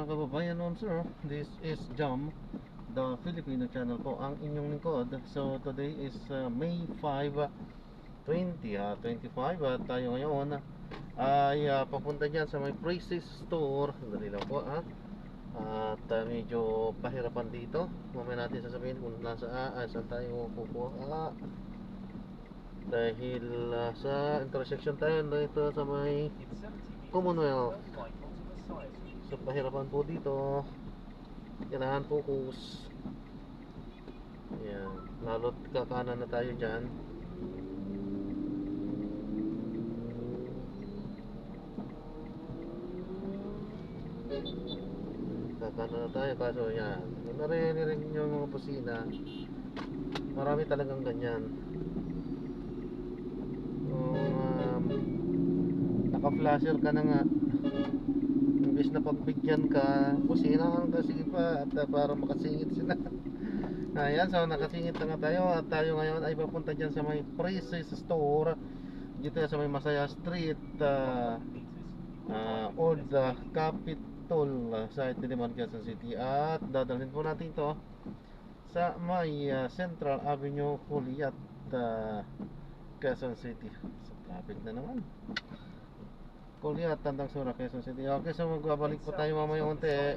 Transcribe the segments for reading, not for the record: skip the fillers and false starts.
mga kababayan noon sir. This is Jam, the Filipino channel po, ang inyong lingkod. So today is May 5, 2025 at tayo ngayon ay papunta dyan sa may Prices Store. Dali lang po at medyo pahirapan dito. Mamaya natin sasabihin kung saan tayo kukuha dahil sa intersection tayo dito sa may Commonwealth. So pahirapan po dito, kailangan focus. Ayan, lalo't kakanan na tayo dyan. Kakanan na tayo, kaso yan, narinig nyo yung mga pusina, marami talagang ganyan. Naka-flasher ka na nga, imbis na pagbigyan ka, kusina kasi pa at para makasingit sila. Ayan, so nakasingit na nga tayo at tayo ngayon ay papunta dyan sa may Prices Store dito sa may Masaya Street, Old Capitol sa Diliman, Quezon City. At dadalhin po natin ito sa may Central Avenue, Juliet, Quezon City. So traffic na naman, Juliet, Tandang Sura, Quezon City. Okay, so magbabalik po tayo mamaya unti.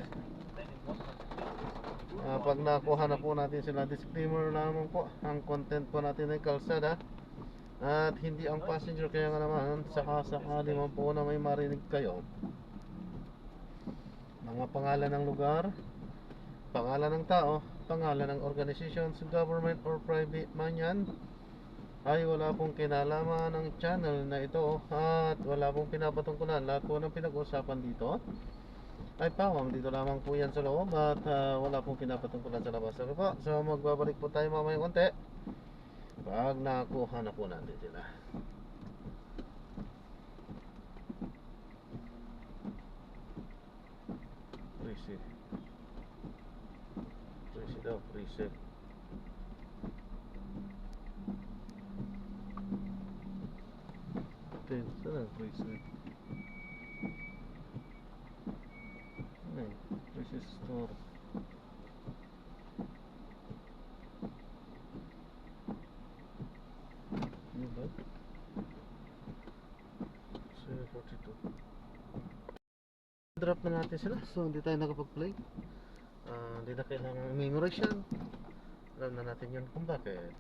Pag nakuha na po natin sila, disclaimer lamang po, ang content po natin ay kalsada at hindi ang passenger. Kaya nga naman, sakali man po na may marinig kayo, mga pangalan ng lugar, pangalan ng tao, pangalan ng organizations, government or private man yan, ay wala pong kinalaman ng channel na ito at wala pong pinapatungkulan. Lahat po ng pinag-uusapan dito ay pawang dito lamang po yan sa loob at wala pong pinapatungkulan sa labas. Okay po, so magbabalik po tayo mamaya konti pag nakuha na po natin sila. Preset daw, preset. Okay, saan ang preset? Prices Store. Ano ba? 742. Drop na natin sila, so hindi tayo nakapag-play. Hindi na kailangan memorize yan. Alam na natin yun kung bakit.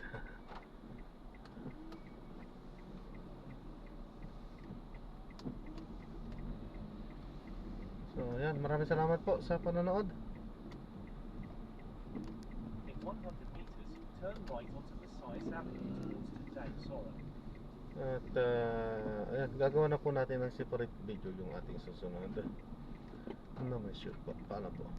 So yan, maraming salamat po sa panonood. In 100 meters, turn right onto Visayas Avenue towards Tandang Sora. At ayan, gagawa na po natin ng separate video yung ating susunod. Ano may shoot po, paano po?